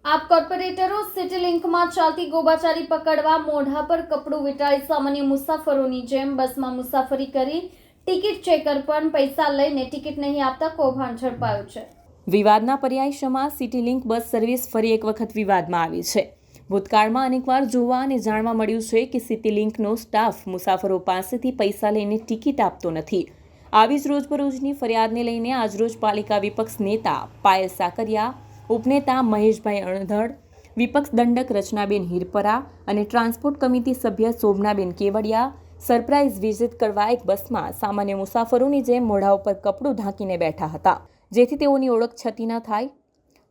આપ કોર્પોરેટરો સિટી લિંકમાં ચાલતી ગોબાચારી પકડવા મોઢા પર કપડું વીંટાળી સામાન્ય મુસાફરોની જેમ બસમાં મુસાફરી કરી ટિકિટ ચેકર પણ પૈસા લઈને ટિકિટ નહીં આપતા કૌભાંડ ઝડપાયું છે। વિવાદના પર્યાયમાં સિટી લિંક બસ સર્વિસ ફરી એક વખત વિવાદમાં આવી છે। ભૂતકાળમાં અનેકવાર જોવા અને જાણવા મળ્યું છે કે સિટી લિંકનો સ્ટાફ મુસાફરો પાસેથી પૈસા લઈને ટિકિટ આપતો નથી। આવી જ રોજબરોજની ફરિયાદને લઈને આજરોજ પાલિકા વિપક્ષ નેતા પાયલ સાકરિયા, ઉપનેતા મહેશભાઈ અણધડ, વિપક્ષ દંડક રચનાબેન હિરપરા અને ટ્રાન્સપોર્ટ કમિટી સભ્ય શોભનાબેન કેવડિયા સરપ્રાઇઝ વિઝિટ કરવા એક બસમાં સામાન્ય મુસાફરોની જેમ મોઢા ઉપર કપડું ઢાંકીને બેઠા હતા, જેથી તેઓની ઓળખ છતી ન થાય।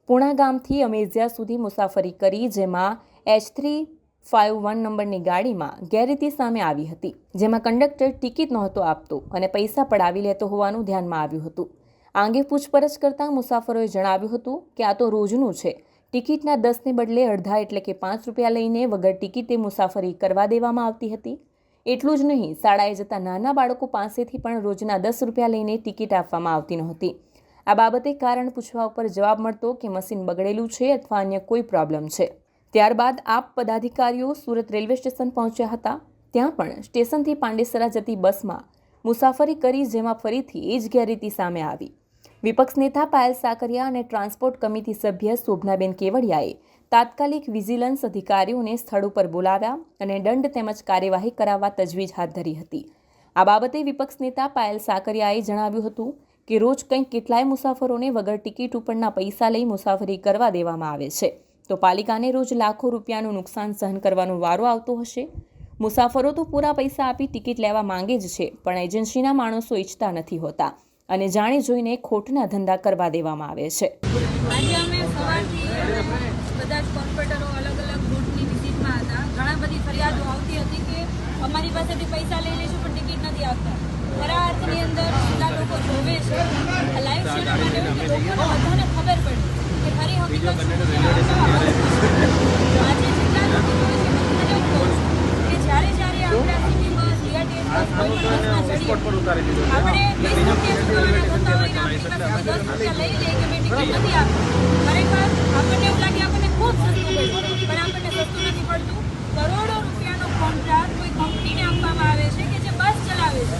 પૂણા ગામથી અમેઝિયા સુધી મુસાફરી કરી, જેમાં H351 નંબરની ગાડીમાં ગેરરીતિ સામે આવી હતી, જેમાં કંડક્ટર ટિકિટ નહોતો આપતો અને પૈસા પડાવી લેતો હોવાનું ધ્યાનમાં આવ્યું હતું। આ અંગે પૂછપરછ કરતા મુસાફરોએ જણાવ્યું હતું કે આ તો રોજનું છે। ટિકિટના 10ને બદલે અડધા એટલે કે 5 રૂપિયા લઈને વગર ટિકિટે મુસાફરી કરવા દેવામાં આવતી હતી। એટલું જ નહીં, શાળાએ જતા નાના બાળકો પાસેથી પણ રોજના 10 રૂપિયા લઈને ટિકિટ આપવામાં આવતી નહોતી। આ બાબતે કારણ પૂછવા ઉપર જવાબ મળતો કે મશીન બગડેલું છે અથવા અન્ય કોઈ પ્રોબ્લેમ છે। ત્યારબાદ આપ પદાધિકારીઓ સુરત રેલવે સ્ટેશન પહોંચ્યા હતા। ત્યાં પણ સ્ટેશનથી પાંડેસરા જતી બસમાં મુસાફરી કરી, જેમાં ફરીથી એ જ ગેરરીતિ સામે આવી। વિપક્ષ નેતા પાયલ સાકરિયા અને ટ્રાન્સપોર્ટ કમિટી સભ્ય શોભનાબેન કેવડિયાએ તાત્કાલિક વિજિલન્સ અધિકારીઓને સ્થળ ઉપર બોલાવ્યા અને દંડ તેમજ કાર્યવાહી કરાવવા તજવીજ હાથ ધરી હતી। આ બાબતે વિપક્ષ નેતા પાયલ સાકરિયાએ જણાવ્યું હતું કે રોજ કંઈક કેટલાય મુસાફરોને વગર ટિકિટ ઉપરના પૈસા લઈ મુસાફરી કરવા દેવામાં આવે છે, તો પાલિકાને રોજ લાખો રૂપિયાનું નુકસાન સહન કરવાનો વારો આવતો હશે। મુસાફરો તો પૂરા પૈસા આપી ટિકિટ લેવા માંગે જ છે, પણ એજન્સીના માણસો ઈચ્છતા નથી હોતા અને જાણી જોઈને ખોટના ધંધા કરવા દેવામાં આવે છે। આજે અમે સવારથી બધા જ કોર્પોરેટરો અલગ અલગ રૂટની વિઝિટમાં હતા। ઘણા બધી ફરિયાદો આવતી હતી કે અમારી પાસેથી પૈસા લઈ લઈશું પણ ટિકિટ નથી આપતા। ખરા અર્થની અંદર બધા લોકો જોવે છે, લાઈવ શેર માટે કે લોકોને બધાને ખબર પડી કે ખરી હકીકત શું છે। આજે જેટલા લોકો જોવે છે બધાને હું કહું છું કે જ્યારે આપણે સિટી બસ, DRTS બસ કોઈ પણ બસમાં ચડીએ, આપણે 20 રૂપિયા ચૂકવવાના થતા હોય ને આપણી પાસે 10 રૂપિયા લઈ લે કે મેં ટિકિટ નથી આપી। ખરેખર આપણને એવું લાગે આપણને ખૂબ સસ્તું પડ્યું, પણ આપણને સસ્તું નથી પડતું। કરોડો રૂપિયાનો કોન્ટ્રાક્ટ કોઈ કંપનીને આપવામાં આવે છે કે જે બસ ચલાવે છે।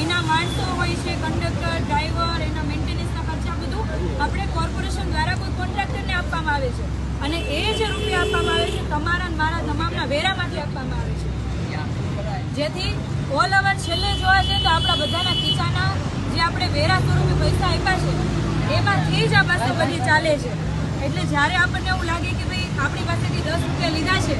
એના માણસો હોય છે, કંડક્ટર, ડ્રાઈવર, એના મેન્ટેનન્સના ખર્ચા બધું આપણે કોર્પોરેશન દ્વારા કોઈ કોન્ટ્રાક્ટરને આપવામાં આવે છે અને એ જે રૂપિયા આપવામાં આવે છે તમારા મારા તમામના વેરામાંથી આપવામાં આવે છે, જેથી ઓલ ઓવર છેલ્લે જોવા જઈએ તો આપણા બધાના ખીચાના જે આપણે વેરા સ્વરૂપે પૈસા આપ્યા છે એમાંથી જ આ બસો બધી ચાલે છે। એટલે જ્યારે આપણને એવું લાગે કે ભાઈ આપણી પાસેથી 10 રૂપિયા લીધા છે,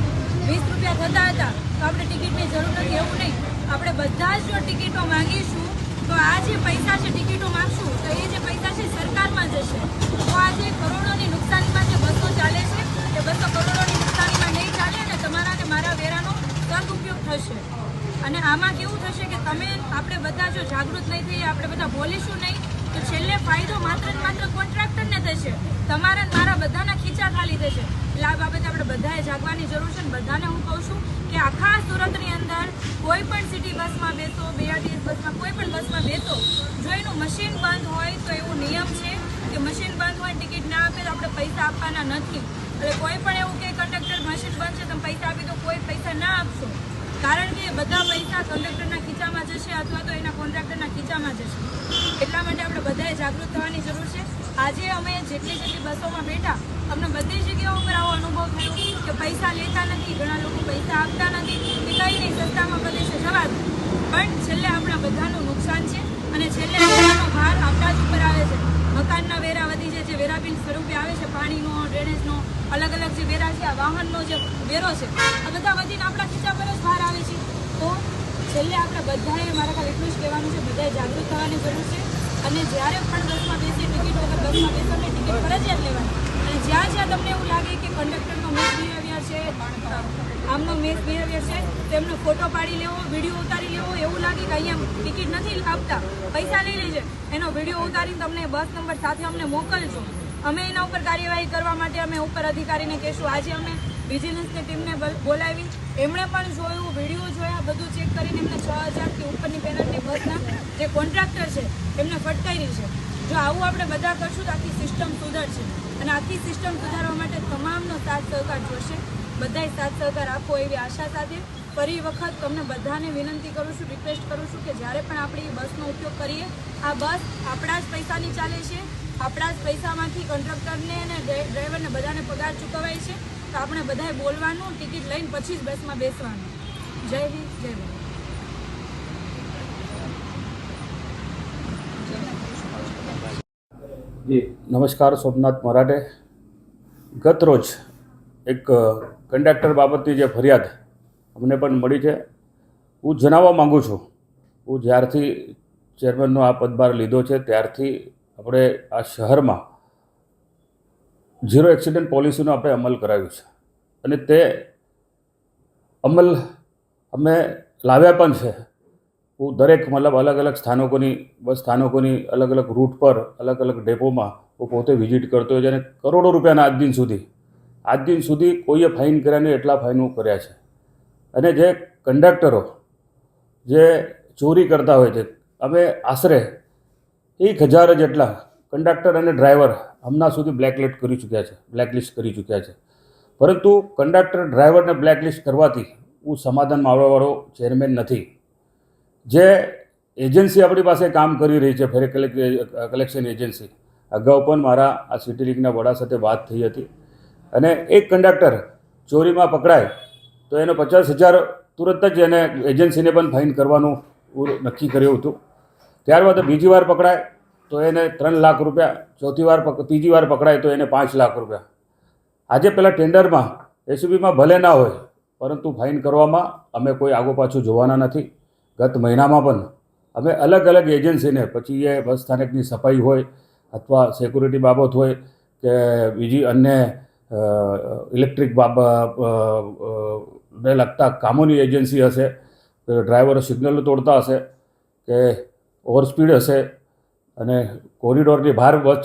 20 રૂપિયા થતા હતા તો આપણે ટિકિટની જરૂર નથી, એવું નહીં। આપણે બધા જ જો ટિકિટો માંગીશું તો આ જે પૈસા છે ટિકિટો માંગશું તો એ જે પૈસા છે સરકારમાં જશે। તો આ જે કરોડોની નુકસાનીમાં જે બસો ચાલે છે એ બસો કરોડોની નુકસાનીમાં નહીં ચાલે અને તમારા અને મારા વેરાનો સદુપયોગ થશે। અને આમાં કેવું થશે કે આપણે બધા જો જાગૃત નહીં થઈએ, આપણે બધા બોલીશું નહીં તો છેલ્લે ફાયદો માત્ર ને માત્ર કોન્ટ્રાક્ટરને થશે, તમારા ને મારા બધાના ખીચા ખાલી થશે। એટલે આ બાબતે આપણે બધાએ જાગવાની જરૂર છે। બધાને હું કહું છું કે આખા સુરતની અંદર કોઈ પણ સિટી બસમાં બેસો, BRTS બસમાં કોઈ પણ બસમાં બેસો, જો એનું મશીન બંધ હોય તો એવું નિયમ છે કે મશીન બંધ હોય ટિકિટ ના આપે તો આપણે પૈસા આપવાના નથી। એટલે કોઈ પણ એવું કે કંડક્ટર મશીન બંધ છે તમે પૈસા આપી તો કોઈ પૈસા ના આપશો, કારણ કે બધા પૈસા કંડક્ટરના ખીચામાં જશે અથવા તો એના કોન્ટ્રાક્ટરના ખીચામાં જશે। એટલા માટે આપણે બધાએ જાગૃત થવાની જરૂર છે। આજે અમે જેટલી બસોમાં બેઠા અમને બધી જગ્યાઓ પર આવો અનુભવ થયો કે પૈસા લેતા નથી, ઘણા લોકો પૈસા આપતા નથી કે કંઈ નહીં સસ્તામાં પ્રદેશે જવા દો, પણ છેલ્લે આપણા બધાનું નુકસાન છે અને છેલ્લે વેરાનો ભાર આપણા જ ઉપર આવે છે। મકાનના વેરા વધી છે, જે વેરા બિલ સ્વરૂપે આવે છે, પાણીનો, ડ્રેનેજનો, અલગ અલગ જે વેરા છે, આ વાહનનો જે વેરો છે, આ બધા વધીને આપણા ખીચા પર જ ભાર આવે છે। તો છેલ્લે આપણે બધાએ મારા ખાલી એટલું જ કહેવાનું છે, બધાએ જાગૃત થવાની જરૂર છે અને જ્યારે પણ બસમાં બેસીએ ટિકિટ વગર બસમાં બેસવાની ટિકિટ ફરજિયાત લેવાની। અને જ્યાં તમને એવું લાગે કે કંડક્ટરનો મિસબિહેવિયર છે, આમનો મિસબિહેવિયર છે તો એમનો ફોટો પાડી લેવો, વિડીયો ઉતારી લેવો। એવું લાગે કે અહીંયા ટિકિટ નથી આપતા, પૈસા લઈ લેજે, એનો વિડીયો ઉતારીને તમને બસ નંબર સાથે અમને મોકલજો। અમે એના ઉપર કાર્યવાહી કરવા માટે અમે ઉપર અધિકારીને કહેશું। આજે અમે વિજિલન્સની ટીમને બોલાવી, એમણે પણ જોયું, વિડીયો જોયા, બધું ચેક કરીને એમને 6000થી ઉપરની પેનલ્ટી બસના જે કોન્ટ્રાક્ટર છે એમને ફટકારી છે। જો આવું આપણે બધા કરશું તો આખી સિસ્ટમ સુધરશે અને આખી સિસ્ટમ સુધારવા માટે તમામનો સહકાર જોશે. બધાય સાથ સહકાર આપો એવી આશા સાથે ફરી વખત તમને બધાને વિનંતી કરું છું, રિક્વેસ્ટ કરું છું કે જ્યારે પણ આપણે બસનો ઉપયોગ કરીએ, આ બસ આપણા જ પૈસાની ચાલે છે, આપણા જ પૈસામાંથી કંડક્ટરને અને ડ્રાઈવરને બધાને પગાર ચૂકવાય છે. તો આપણે બધાએ બોલવાનું, ટિકિટ લઈને પછી જ બસમાં બેસવાનું. જય હિન્દ, જય ભારત. નમસ્કાર, સોમનાથ મરાઠે. ગત રોજ એક કંડક્ટર બાબતની જે ફરિયાદ અમને પણ મળી છે, હું જણાવવા માગું છું, હું જ્યારથી ચેરમેનનો આ પદભાર લીધો છે ત્યારથી આપણે આ શહેરમાં ઝીરો એક્સિડન્ટ પોલિસીનો આપણે અમલ કરાવ્યું છે અને તે અમલ અમે લાવ્યા પણ છે. હું દરેક મતલબ અલગ અલગ સ્થાનકોની બસ સ્થાનકોની અલગ અલગ રૂટ પર અલગ અલગ ડેપોમાં હું પોતે વિઝિટ કરતો હોય છે અને કરોડો રૂપિયાના આજ દિન સુધી કોઈએ ફાઇન કર્યા નહીં, એટલા ફાઇન હું કર્યા છે. અને જે કંડક્ટરો જે ચોરી કરતા હોય છે, અમે આશરે 1000 જેટલા કંડક્ટર અને ડ્રાઈવર હમણાં સુધી બ્લેકલિસ્ટ કરી ચૂક્યા છે. પરંતુ કંડક્ટર ડ્રાઈવરને બ્લેકલિસ્ટ કરવાથી હું સમાધાનમાં આવવાવાળો ચેરમેન નથી. જે એજન્સી આપણી પાસે કામ કરી રહી છે, ફેર કલેક્શન એજન્સી, અગાઉ પણ મારા આ સિટી લીગના વડા સાથે વાત થઈ હતી અને એક કંડક્ટર ચોરીમાં પકડાય તો એને 50,000 તુરંત જ એને એજન્સીને પણ ફાઇન કરવાનું નક્કી કર્યું હતું. ત્યારબાદ બીજી વાર પકડાય તો એને 3 લાખ રૂપિયા, ત્રીજી વાર પકડાય તો એને 5 લાખ રૂપિયા. આજે પેલા ટેન્ડરમાં એસયુબીમાં ભલે ના હોય, પરંતુ ફાઇન કરવામાં અમે કોઈ આગો પાછું જોવાના નથી. ગત મહિનામાં પણ અમે અલગ અલગ એજન્સીને, પછી એ બસ સ્થાનકની સફાઈ હોય અથવા સિક્યુરિટી બાબત હોય કે બીજી અન્ય ઇલેક્ટ્રિક ને લગતા કામોની એજન્સી હશે, ડ્રાઈવરો સિગ્નલ તોડતા હશે કે ઓવરસ્પીડ હશે અને કોરિડોરની બહાર બસ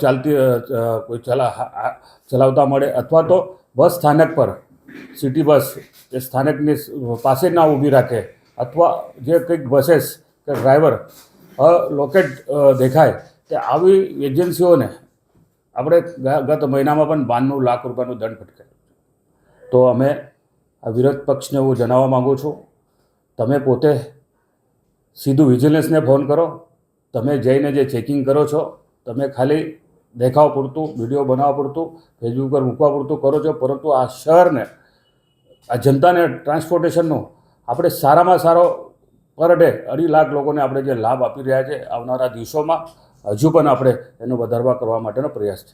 ચલાવતા મળે, અથવા તો બસ સ્થાનક પર સિટી બસ એ સ્થાનકની પાસે ના ઊભી રાખે, અથવા જે કંઈક બसेस કે ડ્રાઈવર લોકેટ દેખાય, તે આવી એજન્સીઓને આપણે ગત મહિનામાં પણ 92 લાખ રૂપિયાનું દંડ ફટકાર્યો. તો અમે આ વિરોધ પક્ષને હું જણાવવા માગું છું, તમે પોતે સીધું વિજિલન્સને ફોન કરો. તમે જઈને જે ચેકિંગ કરો છો, તમે ખાલી દેખાવ પૂરતું, વિડીયો બનાવવા પૂરતું, ફેસબુક પર મૂકવા પૂરતું કરો છો, પરંતુ આ શહેરને, આ જનતાને ટ્રાન્સપોર્ટેશનનો આપણે સારામાં સારો પર ડે 2.5 લાખ લોકોને આપણે જે લાભ આપી રહ્યા છે, આવનારા દિવસોમાં હજુ પણ આપણે એનો વધારવા કરવા માટેનો પ્રયાસ છે.